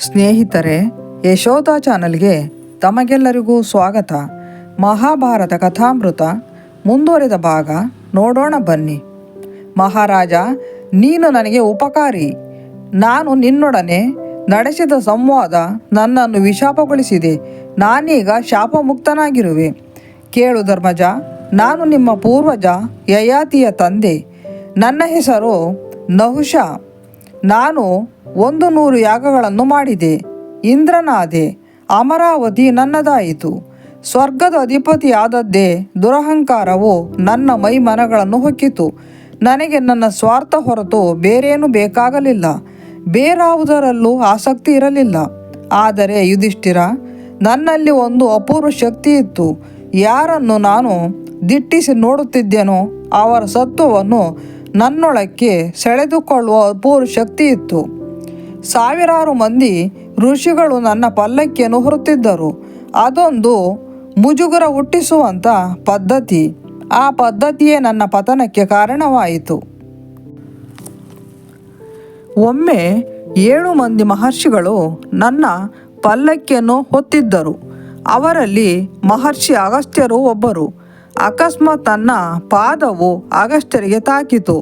ಸ್ನೇಹಿತರೆ, ಯಶೋಧ ಚಾನಲ್ಗೆ ತಮಗೆಲ್ಲರಿಗೂ ಸ್ವಾಗತ. ಮಹಾಭಾರತ ಕಥಾಮೃತ ಮುಂದುವರೆದ ಭಾಗ ನೋಡೋಣ ಬನ್ನಿ. ಮಹಾರಾಜ, ನೀನು ನನಗೆ ಉಪಕಾರಿ. ನಾನು ನಿನ್ನೊಡನೆ ನಡೆಸಿದ ಸಂವಾದ ನನ್ನನ್ನು ವಿಶಾಪಗೊಳಿಸಿದೆ. ನಾನೀಗ ಶಾಪಮುಕ್ತನಾಗಿರುವೆ. ಕೇಳು ಧರ್ಮಜ, ನಾನು ನಿಮ್ಮ ಪೂರ್ವಜ ಯಯಾತಿಯ ತಂದೆ. ನನ್ನ ಹೆಸರು ನಹುಷ. ನಾನು 100 ಯಾಗಗಳನ್ನು ಮಾಡಿದೆ. ಇಂದ್ರನಾದೆ. ಅಮರಾವತಿ ನನ್ನದಾಯಿತು. ಸ್ವರ್ಗದ ಅಧಿಪತಿಯಾದದ್ದೇ ದುರಹಂಕಾರವು ನನ್ನ ಮೈ ಮನಗಳನ್ನು ಹೊಕ್ಕಿತು. ನನಗೆ ನನ್ನ ಸ್ವಾರ್ಥ ಹೊರತು ಬೇರೇನೂ ಬೇಕಾಗಲಿಲ್ಲ. ಬೇರಾವುದರಲ್ಲೂ ಆಸಕ್ತಿ ಇರಲಿಲ್ಲ. ಆದರೆ ಯುಧಿಷ್ಠಿರ, ನನ್ನಲ್ಲಿ ಒಂದು ಅಪೂರ್ವ ಶಕ್ತಿ ಇತ್ತು. ಯಾರನ್ನು ನಾನು ದಿಟ್ಟಿಸಿ ನೋಡುತ್ತಿದ್ದೆನೋ ಅವರ ಸತ್ವವನ್ನು ನನ್ನೊಳಕ್ಕೆ ಸೆಳೆದುಕೊಳ್ಳುವ ಅಪೂರ್ವ ಶಕ್ತಿ ಇತ್ತು. ಸಾವಿರಾರು ಮಂದಿ ಋಷಿಗಳು ನನ್ನ ಪಲ್ಲಕ್ಕಿಯನ್ನು ಹೊರುತ್ತಿದ್ದರು. ಅದೊಂದು ಮುಜುಗರ ಹುಟ್ಟಿಸುವಂಥ ಪದ್ಧತಿ. ಆ ಪದ್ಧತಿಯೇ ನನ್ನ ಪತನಕ್ಕೆ ಕಾರಣವಾಯಿತು. ಒಮ್ಮೆ 7 ಮಂದಿ ಮಹರ್ಷಿಗಳು ನನ್ನ ಪಲ್ಲಕ್ಕಿಯನ್ನು ಹೊತ್ತಿದ್ದರು. ಅವರಲ್ಲಿ ಮಹರ್ಷಿ ಅಗಸ್ತ್ಯರು ಒಬ್ಬರು. ಅಕಸ್ಮಾತ್ ನನ್ನ ಪಾದವು ಅಗಸ್ತ್ಯರಿಗೆ ತಾಕಿತು.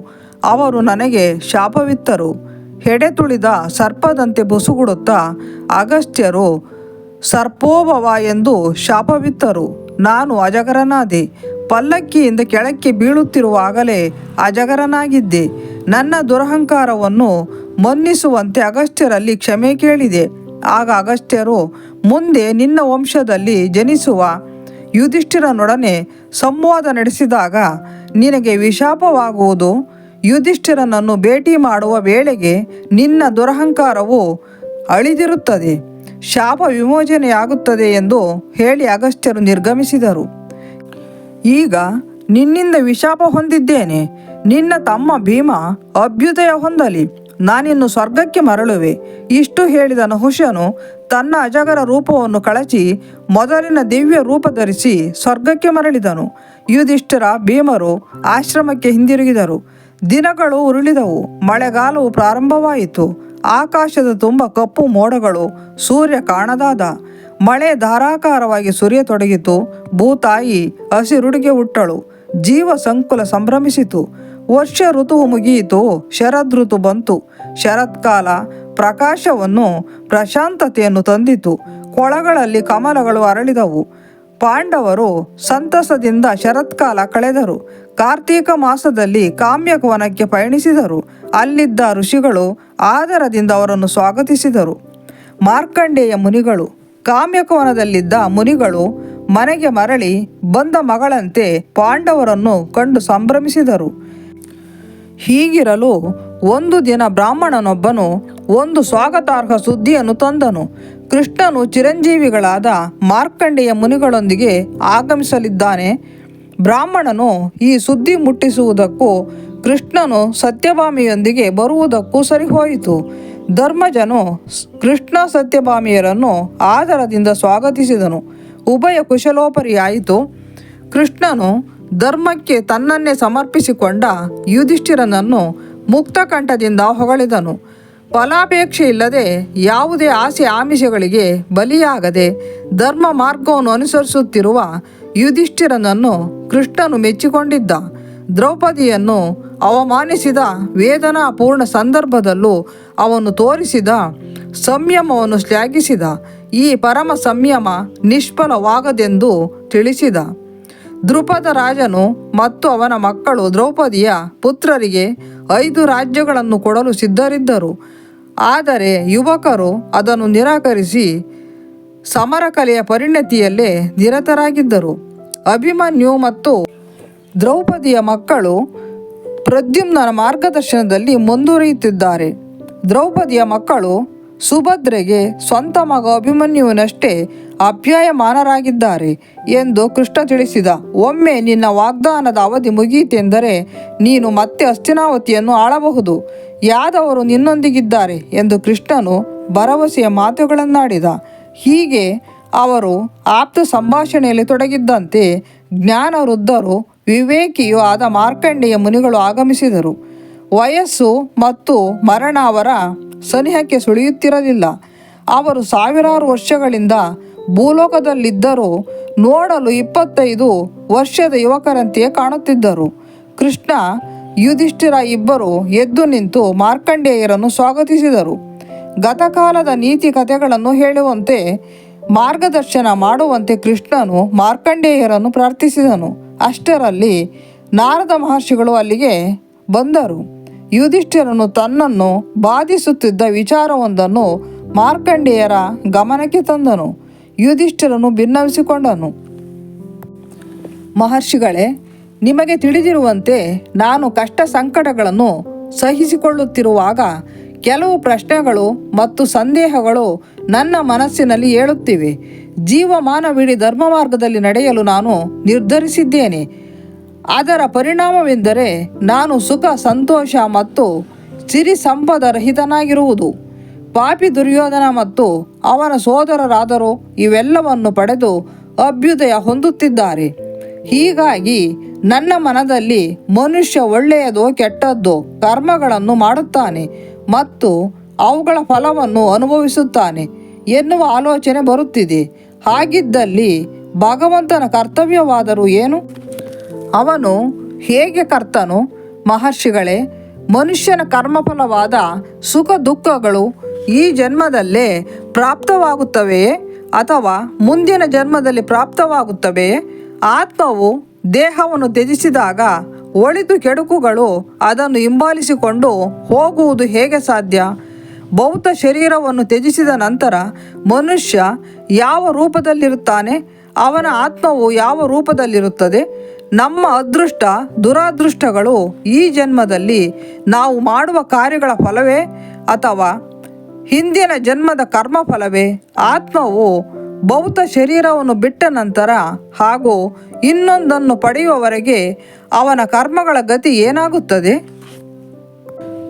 ಅವರು ನನಗೆ ಶಾಪವಿತ್ತರು. ಹೆಡೆ ತುಳಿದ ಸರ್ಪದಂತೆ ಬುಸುಗುಡುತ್ತಾ ಅಗಸ್ತ್ಯರು ಸರ್ಪೋಭವ ಎಂದು ಶಾಪವಿತ್ತರು. ನಾನು ಅಜಗರನಾದೆ. ಪಲ್ಲಕ್ಕಿಯಿಂದ ಕೆಳಕ್ಕೆ ಬೀಳುತ್ತಿರುವಾಗಲೇ ಅಜಗರನಾಗಿದ್ದೆ. ನನ್ನ ದುರಹಂಕಾರವನ್ನು ಮನ್ನಿಸುವಂತೆ ಅಗಸ್ತ್ಯರಲ್ಲಿ ಕ್ಷಮೆ ಕೇಳಿದೆ. ಆಗ ಅಗಸ್ತ್ಯರು, ಮುಂದೆ ನಿನ್ನ ವಂಶದಲ್ಲಿ ಜನಿಸುವ ಯುಧಿಷ್ಠಿರನೊಡನೆ ಸಂವಾದ ನಡೆಸಿದಾಗ ನಿನಗೆ ವಿಶಾಪವಾಗುವುದು. ಯುಧಿಷ್ಠಿರನನ್ನು ಭೇಟಿ ಮಾಡುವ ವೇಳೆಗೆ ನಿನ್ನ ದುರಹಂಕಾರವು ಅಳಿದಿರುತ್ತದೆ, ಶಾಪ ವಿಮೋಚನೆಯಾಗುತ್ತದೆ ಎಂದು ಹೇಳಿ ಅಗಸ್ತ್ಯರು ನಿರ್ಗಮಿಸಿದರು. ಈಗ ನಿನ್ನಿಂದ ವಿಶಾಪ ಹೊಂದಿದ್ದೇನೆ. ನಿನ್ನ ತಮ್ಮ ಭೀಮ ಅಭ್ಯುದಯ ಹೊಂದಲಿ. ನಾನಿನ್ನು ಸ್ವರ್ಗಕ್ಕೆ ಮರಳುವೆ. ಇಷ್ಟು ಹೇಳಿದ ನಹುಷನು ತನ್ನ ಅಜಗರ ರೂಪವನ್ನು ಕಳಚಿ ಮೊದಲಿನ ದಿವ್ಯ ರೂಪ ಧರಿಸಿ ಸ್ವರ್ಗಕ್ಕೆ ಮರಳಿದನು. ಯುಧಿಷ್ಠಿರ, ಭೀಮರು ಆಶ್ರಮಕ್ಕೆ ಹಿಂದಿರುಗಿದರು. ದಿನಗಳು ಉರುಳಿದವು. ಮಳೆಗಾಲವು ಪ್ರಾರಂಭವಾಯಿತು. ಆಕಾಶದ ತುಂಬ ಕಪ್ಪು ಮೋಡಗಳು. ಸೂರ್ಯ ಕಾಣದಾದ. ಮಳೆ ಧಾರಾಕಾರವಾಗಿ ಸುರಿಯತೊಡಗಿತು. ಭೂತಾಯಿ ಹಸಿರುಡಿಗೆ ಹುಟ್ಟಳು. ಜೀವ ಸಂಕುಲ ಸಂಭ್ರಮಿಸಿತು. ವರ್ಷ ಋತುವು ಮುಗಿಯಿತು. ಶರದ್ ಋತು ಬಂತು. ಶರತ್ಕಾಲ ಪ್ರಕಾಶವನ್ನು ಪ್ರಶಾಂತತೆಯನ್ನು ತಂದಿತು. ಕೊಳಗಳಲ್ಲಿ ಕಮಲಗಳು ಅರಳಿದವು. ಪಾಂಡವರು ಸಂತಸದಿಂದ ಶರತ್ಕಾಲ ಕಳೆದರು. ಕಾರ್ತೀಕ ಮಾಸದಲ್ಲಿ ಕಾಮ್ಯವನಕ್ಕೆ ಪಯಣಿಸಿದರು. ಅಲ್ಲಿದ್ದ ಋಷಿಗಳು ಆದರದಿಂದ ಅವರನ್ನು ಸ್ವಾಗತಿಸಿದರು. ಮಾರ್ಕಂಡೇಯ ಮುನಿಗಳು ಕಾಮ್ಯವನದಲ್ಲಿದ್ದ ಮುನಿಗಳು ಮನೆಗೆ ಮರಳಿ ಬಂದ ಮಗಳಂತೆ ಪಾಂಡವರನ್ನು ಕಂಡು ಸಂಭ್ರಮಿಸಿದರು. ಹೀಗಿರಲು ಒಂದು ದಿನ ಬ್ರಾಹ್ಮಣನೊಬ್ಬನು ಒಂದು ಸ್ವಾಗತಾರ್ಹ ಸುದ್ದಿಯನ್ನು ತಂದನು. ಕೃಷ್ಣನು ಚಿರಂಜೀವಿಗಳಾದ ಮಾರ್ಕಂಡೇಯ ಮುನಿಗಳೊಂದಿಗೆ ಆಗಮಿಸಲಿದ್ದಾನೆ. ಬ್ರಾಹ್ಮಣನು ಈ ಸುದ್ದಿ ಮುಟ್ಟಿಸುವುದಕ್ಕೂ ಕೃಷ್ಣನು ಸತ್ಯಭಾಮಿಯೊಂದಿಗೆ ಬರುವುದಕ್ಕೂ ಸರಿಹೋಯಿತು. ಧರ್ಮಜನು ಕೃಷ್ಣ ಸತ್ಯಭಾಮಿಯರನ್ನು ಆದರದಿಂದ ಸ್ವಾಗತಿಸಿದನು. ಉಭಯ ಕುಶಲೋಪರಿಯಾಯಿತು. ಕೃಷ್ಣನು ಧರ್ಮಕ್ಕೆ ತನ್ನನ್ನೇ ಸಮರ್ಪಿಸಿಕೊಂಡ ಯುಧಿಷ್ಠಿರನನ್ನು ಮುಕ್ತಕಂಠದಿಂದ ಹೊಗಳಿದನು. ಫಲಾಪೇಕ್ಷೆ ಇಲ್ಲದೆ ಯಾವುದೇ ಆಸೆ ಆಮಿಷಗಳಿಗೆ ಬಲಿಯಾಗದೆ ಧರ್ಮ ಮಾರ್ಗವನ್ನು ಅನುಸರಿಸುತ್ತಿರುವ ಯುಧಿಷ್ಠಿರನನ್ನು ಕೃಷ್ಣನು ಮೆಚ್ಚಿಕೊಂಡಿದ್ದ. ದ್ರೌಪದಿಯನ್ನು ಅವಮಾನಿಸಿದ ವೇದನಾಪೂರ್ಣ ಸಂದರ್ಭದಲ್ಲೂ ಅವನು ತೋರಿಸಿದ ಸಂಯಮವನ್ನು ಶ್ಲಾಘಿಸಿದ. ಈ ಪರಮ ಸಂಯಮ ನಿಷ್ಫಲವಾಗದೆಂದು ತಿಳಿಸಿದ. ದ್ರುಪದ ರಾಜನು ಮತ್ತು ಅವನ ಮಕ್ಕಳು ದ್ರೌಪದಿಯ ಪುತ್ರರಿಗೆ 5 ರಾಜ್ಯಗಳನ್ನು ಕೊಡಲು ಸಿದ್ಧರಿದ್ದರು. ಆದರೆ ಯುವಕರು ಅದನ್ನು ನಿರಾಕರಿಸಿ ಸಮರಕಲೆಯ ಪರಿಣತಿಯಲ್ಲೇ ನಿರತರಾಗಿದ್ದರು. ಅಭಿಮನ್ಯು ಮತ್ತು ದ್ರೌಪದಿಯ ಮಕ್ಕಳು ಪ್ರದ್ಯುಮ್ನನ ಮಾರ್ಗದರ್ಶನದಲ್ಲಿ ಮುಂದುವರಿಯುತ್ತಿದ್ದಾರೆ. ದ್ರೌಪದಿಯ ಮಕ್ಕಳು ಸುಭದ್ರೆಗೆ ಸ್ವಂತ ಮಗ ಅಭಿಮನ್ಯುವಿನಷ್ಟೇ ಅಪ್ಯಾಯಮಾನರಾಗಿದ್ದಾರೆ ಎಂದು ಕೃಷ್ಣ ತಿಳಿಸಿದ. ಒಮ್ಮೆ ನಿನ್ನ ವಾಗ್ದಾನದ ಅವಧಿ ಮುಗಿಯಿತೆಂದರೆ ನೀನು ಮತ್ತೆ ಹಸ್ತಿನಾವತಿಯನ್ನು ಆಳಬಹುದು. ಯಾದವರು ನಿನ್ನೊಂದಿಗಿದ್ದಾರೆ ಎಂದು ಕೃಷ್ಣನು ಭರವಸೆಯ ಮಾತುಗಳನ್ನಾಡಿದ. ಹೀಗೆ ಅವರು ಆಪ್ತ ಸಂಭಾಷಣೆಯಲ್ಲಿ ತೊಡಗಿದ್ದಂತೆ ಜ್ಞಾನವೃದ್ಧರು ವಿವೇಕಿಯೂ ಆದ ಮಾರ್ಕಂಡೇಯ ಮುನಿಗಳು ಆಗಮಿಸಿದರು. ವಯಸ್ಸು ಮತ್ತು ಮರಣ ಅವರ ಸನಿಹಕ್ಕೆ ಸುಳಿಯುತ್ತಿರಲಿಲ್ಲ. ಅವರು ಸಾವಿರಾರು ವರ್ಷಗಳಿಂದ ಭೂಲೋಕದಲ್ಲಿದ್ದರೂ ನೋಡಲು 25 ವರ್ಷದ ಯುವಕರಂತೆಯೇ ಕಾಣುತ್ತಿದ್ದರು. ಕೃಷ್ಣ, ಯುಧಿಷ್ಠಿರ ಇಬ್ಬರು ಎದ್ದು ನಿಂತು ಮಾರ್ಕಂಡೇಯರನ್ನು ಸ್ವಾಗತಿಸಿದರು. ಗತಕಾಲದ ನೀತಿ ಕಥೆಗಳನ್ನು ಹೇಳುವಂತೆ ಮಾರ್ಗದರ್ಶನ ಮಾಡುವಂತೆ ಕೃಷ್ಣನು ಮಾರ್ಕಂಡೇಯರನ್ನು ಪ್ರಾರ್ಥಿಸಿದನು. ಅಷ್ಟರಲ್ಲಿ ನಾರದ ಮಹರ್ಷಿಗಳು ಅಲ್ಲಿಗೆ ಬಂದರು. ಯುಧಿಷ್ಠಿರನು ತನ್ನನ್ನು ಬಾಧಿಸುತ್ತಿದ್ದ ವಿಚಾರವೊಂದನ್ನು ಮಾರ್ಕಂಡೇಯರ ಗಮನಕ್ಕೆ ತಂದನು. ಯುಧಿಷ್ಠಿರನು ಭಿನ್ನವಿಸಿಕೊಂಡನು. ಮಹರ್ಷಿಗಳೇ, ನಿಮಗೆ ತಿಳಿದಿರುವಂತೆ ನಾನು ಕಷ್ಟ ಸಂಕಟಗಳನ್ನು ಸಹಿಸಿಕೊಳ್ಳುತ್ತಿರುವಾಗ ಕೆಲವು ಪ್ರಶ್ನೆಗಳು ಮತ್ತು ಸಂದೇಹಗಳು ನನ್ನ ಮನಸ್ಸಿನಲ್ಲಿ ಏಳುತ್ತಿವೆ. ಜೀವಮಾನವಿಡೀ ಧರ್ಮ ಮಾರ್ಗದಲ್ಲಿ ನಡೆಯಲು ನಾನು ನಿರ್ಧರಿಸಿದ್ದೇನೆ. ಅದರ ಪರಿಣಾಮವೆಂದರೆ ನಾನು ಸುಖ, ಸಂತೋಷ ಮತ್ತು ಸಿರಿ ಸಂಪದ ರಹಿತನಾಗಿರುವುದು. ಪಾಪಿ ದುರ್ಯೋಧನ ಮತ್ತು ಅವನ ಸೋದರರಾದರೂ ಇವೆಲ್ಲವನ್ನು ಪಡೆದು ಅಭ್ಯುದಯ ಹೊಂದುತ್ತಿದ್ದಾರೆ. ಹೀಗಾಗಿ ನನ್ನ ಮನದಲ್ಲಿ ಮನುಷ್ಯ ಒಳ್ಳೆಯದೋ ಕೆಟ್ಟದ್ದೋ ಕರ್ಮಗಳನ್ನು ಮಾಡುತ್ತಾನೆ ಮತ್ತು ಅವುಗಳ ಫಲವನ್ನು ಅನುಭವಿಸುತ್ತಾನೆ ಎನ್ನುವ ಆಲೋಚನೆ ಬರುತ್ತಿದೆ. ಹಾಗಿದ್ದಲ್ಲಿ ಭಗವಂತನ ಕರ್ತವ್ಯವಾದರೂ ಏನು? ಅವನು ಹೇಗೆ ಕರ್ತನು? ಮಹರ್ಷಿಗಳೇ, ಮನುಷ್ಯನ ಕರ್ಮಫಲವಾದ ಸುಖ ದುಃಖಗಳು ಈ ಜನ್ಮದಲ್ಲೇ ಪ್ರಾಪ್ತವಾಗುತ್ತವೆಯೇ ಅಥವಾ ಮುಂದಿನ ಜನ್ಮದಲ್ಲಿ ಪ್ರಾಪ್ತವಾಗುತ್ತವೆಯೇ? ಆತ್ಮವು ದೇಹವನ್ನು ತ್ಯಜಿಸಿದಾಗ ಒಳಿತು ಕೆಡುಕುಗಳು ಅದನ್ನು ಹಿಂಬಾಲಿಸಿಕೊಂಡು ಹೋಗುವುದು ಹೇಗೆ ಸಾಧ್ಯ? ಭೌತ ಶರೀರವನ್ನು ತ್ಯಜಿಸಿದ ನಂತರ ಮನುಷ್ಯ ಯಾವ ರೂಪದಲ್ಲಿರುತ್ತಾನೆ? ಅವನ ಆತ್ಮವು ಯಾವ ರೂಪದಲ್ಲಿರುತ್ತದೆ? ನಮ್ಮ ಅದೃಷ್ಟ ದುರಾದೃಷ್ಟಗಳು ಈ ಜನ್ಮದಲ್ಲಿ ನಾವು ಮಾಡುವ ಕಾರ್ಯಗಳ ಫಲವೇ ಅಥವಾ ಹಿಂದಿನ ಜನ್ಮದ ಕರ್ಮ ಫಲವೇ? ಆತ್ಮವು ಭೌತ ಶರೀರವನ್ನು ಬಿಟ್ಟ ನಂತರ ಹಾಗೂ ಇನ್ನೊಂದನ್ನು ಪಡೆಯುವವರೆಗೆ ಅವನ ಕರ್ಮಗಳ ಗತಿ ಏನಾಗುತ್ತದೆ?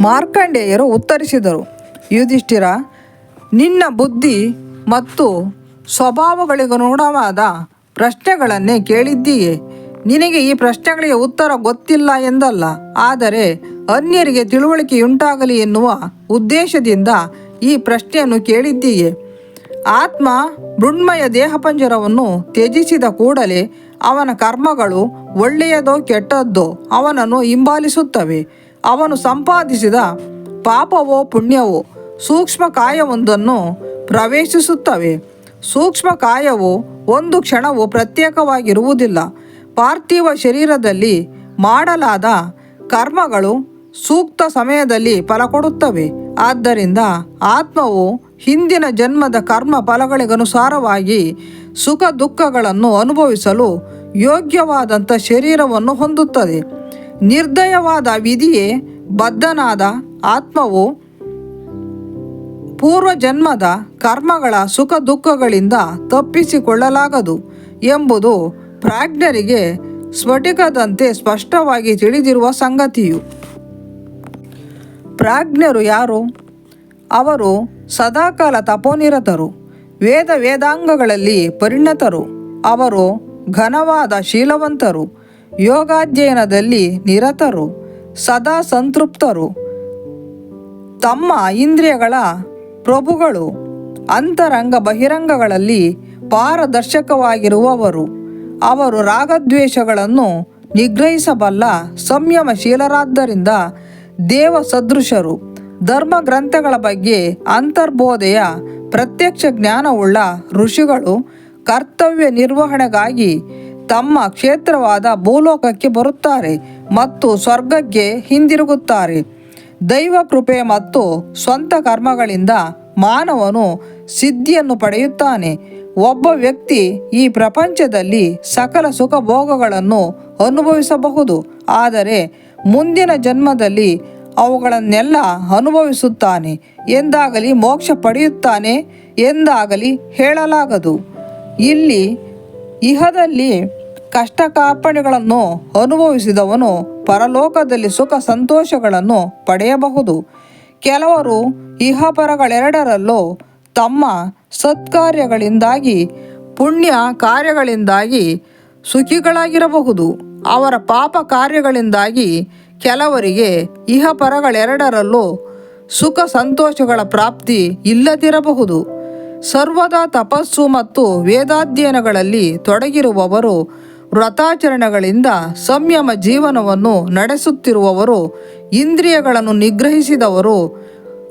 ಮಾರ್ಕಂಡೇಯರು ಉತ್ತರಿಸಿದರು, ಯುಧಿಷ್ಠಿರ, ನಿನ್ನ ಬುದ್ಧಿ ಮತ್ತು ಸ್ವಭಾವಗಳಿಗನುಗುಣವಾದ ಪ್ರಶ್ನೆಗಳನ್ನೇ ಕೇಳಿದ್ದೀಯೆ. ನಿನಗೆ ಈ ಪ್ರಶ್ನೆಗಳಿಗೆ ಉತ್ತರ ಗೊತ್ತಿಲ್ಲ ಎಂದಲ್ಲ, ಆದರೆ ಅನ್ಯರಿಗೆ ತಿಳುವಳಿಕೆಯುಂಟಾಗಲಿ ಎನ್ನುವ ಉದ್ದೇಶದಿಂದ ಈ ಪ್ರಶ್ನೆಯನ್ನು ಕೇಳಿದ್ದೀಯೆ. ಆತ್ಮ ಮೃಣ್ಮಯ ದೇಹಪಂಜರವನ್ನು ತ್ಯಜಿಸಿದ ಕೂಡಲೇ ಅವನ ಕರ್ಮಗಳು ಒಳ್ಳೆಯದೋ ಕೆಟ್ಟದ್ದೋ ಅವನನ್ನು ಹಿಂಬಾಲಿಸುತ್ತವೆ. ಅವನು ಸಂಪಾದಿಸಿದ ಪಾಪವೋ ಪುಣ್ಯವೋ ಸೂಕ್ಷ್ಮ ಕಾಯವೊಂದನ್ನು ಪ್ರವೇಶಿಸುತ್ತವೆ. ಸೂಕ್ಷ್ಮ ಕಾಯವು ಒಂದು ಕ್ಷಣವೂ ಪ್ರತ್ಯೇಕವಾಗಿರುವುದಿಲ್ಲ. ಪಾರ್ಥಿವ ಶರೀರದಲ್ಲಿ ಮಾಡಲಾದ ಕರ್ಮಗಳು ಸೂಕ್ತ ಸಮಯದಲ್ಲಿ ಫಲ ಕೊಡುತ್ತವೆ. ಆದ್ದರಿಂದ ಆತ್ಮವು ಹಿಂದಿನ ಜನ್ಮದ ಕರ್ಮ ಫಲಗಳಿಗನುಸಾರವಾಗಿ ಸುಖ ದುಃಖಗಳನ್ನು ಅನುಭವಿಸಲು ಯೋಗ್ಯವಾದಂಥ ಶರೀರವನ್ನು ಹೊಂದುತ್ತದೆ. ನಿರ್ದಯವಾದ ವಿಧಿಯೇ ಬದ್ಧನಾದ ಆತ್ಮವು ಪೂರ್ವಜನ್ಮದ ಕರ್ಮಗಳ ಸುಖ ದುಃಖಗಳಿಂದ ತಪ್ಪಿಸಿಕೊಳ್ಳಲಾಗದು ಎಂಬುದು ಪ್ರಾಜ್ಞರಿಗೆ ಸ್ಫಟಿಕದಂತೆ ಸ್ಪಷ್ಟವಾಗಿ ತಿಳಿದಿರುವ ಸಂಗತಿಯು. ಪ್ರಾಜ್ಞರು ಯಾರು? ಅವರು ಸದಾಕಾಲ ತಪೋನಿರತರು, ವೇದಾಂಗಗಳಲ್ಲಿ ಪರಿಣತರು. ಅವರು ಘನವಾದ ಶೀಲವಂತರು, ಯೋಗಾಧ್ಯಯನದಲ್ಲಿ ನಿರತರು, ಸದಾ ಸಂತೃಪ್ತರು, ತಮ್ಮ ಇಂದ್ರಿಯಗಳ ಪ್ರಭುಗಳು, ಅಂತರಂಗ ಬಹಿರಂಗಗಳಲ್ಲಿ ಪಾರದರ್ಶಕವಾಗಿರುವವರು. ಅವರು ರಾಗದ್ವೇಷಗಳನ್ನು ನಿಗ್ರಹಿಸಬಲ್ಲ ಸಂಯಮಶೀಲರಾದ್ದರಿಂದ ದೇವ ಸದೃಶರು. ಧರ್ಮ ಗ್ರಂಥಗಳ ಬಗ್ಗೆ ಅಂತರ್ಬೋಧೆಯ ಪ್ರತ್ಯಕ್ಷ ಜ್ಞಾನವುಳ್ಳ ಋಷಿಗಳು ಕರ್ತವ್ಯ ನಿರ್ವಹಣೆಗಾಗಿ ತಮ್ಮ ಕ್ಷೇತ್ರವಾದ ಭೂಲೋಕಕ್ಕೆ ಬರುತ್ತಾರೆ ಮತ್ತು ಸ್ವರ್ಗಕ್ಕೆ ಹಿಂದಿರುಗುತ್ತಾರೆ. ದೈವ ಕೃಪೆ ಮತ್ತು ಸ್ವಂತ ಕರ್ಮಗಳಿಂದ ಮಾನವನು ಸಿದ್ಧಿಯನ್ನು ಪಡೆಯುತ್ತಾನೆ. ಒಬ್ಬ ವ್ಯಕ್ತಿ ಈ ಪ್ರಪಂಚದಲ್ಲಿ ಸಕಲ ಸುಖ ಭೋಗಗಳನ್ನು ಅನುಭವಿಸಬಹುದು, ಆದರೆ ಮುಂದಿನ ಜನ್ಮದಲ್ಲಿ ಅವುಗಳನ್ನೆಲ್ಲ ಅನುಭವಿಸುತ್ತಾನೆ ಎಂದಾಗಲಿ ಮೋಕ್ಷ ಪಡೆಯುತ್ತಾನೆ ಎಂದಾಗಲಿ ಹೇಳಲಾಗದು. ಇಲ್ಲಿ ಇಹದಲ್ಲಿ ಕಷ್ಟ ಕಾರ್ಪಣ್ಯಗಳನ್ನು ಅನುಭವಿಸಿದವನು ಪರಲೋಕದಲ್ಲಿ ಸುಖ ಸಂತೋಷಗಳನ್ನು ಪಡೆಯಬಹುದು. ಕೆಲವರು ಇಹಪರಗಳೆರಡರಲ್ಲೂ ತಮ್ಮ ಸತ್ಕಾರ್ಯಗಳಿಂದಾಗಿ ಪುಣ್ಯ ಕಾರ್ಯಗಳಿಂದಾಗಿ ಸುಖಿಗಳಾಗಿರಬಹುದು. ಅವರ ಪಾಪ ಕಾರ್ಯಗಳಿಂದಾಗಿ ಕೆಲವರಿಗೆ ಇಹಪರಗಳೆರಡರಲ್ಲೂ ಸುಖ ಸಂತೋಷಗಳ ಪ್ರಾಪ್ತಿ ಇಲ್ಲದಿರಬಹುದು. ಸರ್ವದಾ ತಪಸ್ಸು ಮತ್ತು ವೇದಾಧ್ಯಯನಗಳಲ್ಲಿ ತೊಡಗಿರುವವರು, ವ್ರತಾಚರಣೆಗಳಿಂದ ಸಂಯಮ ಜೀವನವನ್ನು ನಡೆಸುತ್ತಿರುವವರು, ಇಂದ್ರಿಯಗಳನ್ನು ನಿಗ್ರಹಿಸಿದವರು,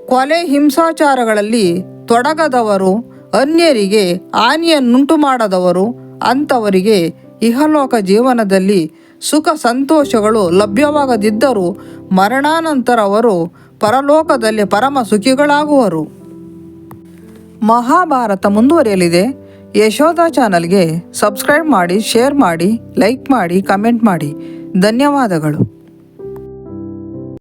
ಕೊಲೆ ಹಿಂಸಾಚಾರಗಳಲ್ಲಿ ತೊಡಗದವರು, ಅನ್ಯರಿಗೆ ಹಾನಿಯನ್ನುಂಟು ಮಾಡದವರು, ಅಂಥವರಿಗೆ ಇಹಲೋಕ ಜೀವನದಲ್ಲಿ ಸುಖ ಸಂತೋಷಗಳು ಲಭ್ಯವಾಗದಿದ್ದರೂ ಮರಣಾನಂತರ ಅವರು ಪರಲೋಕದಲ್ಲಿ ಪರಮ ಸುಖಿಗಳಾಗುವರು. ಮಹಾಭಾರತ ಮುಂದುವರಿಯಲಿದೆ. ಯಶೋಧ ಚಾನಲ್ಗೆ ಸಬ್ಸ್ಕ್ರೈಬ್ ಮಾಡಿ, ಶೇರ್ ಮಾಡಿ, ಲೈಕ್ ಮಾಡಿ, ಕಮೆಂಟ್ ಮಾಡಿ. ಧನ್ಯವಾದಗಳು.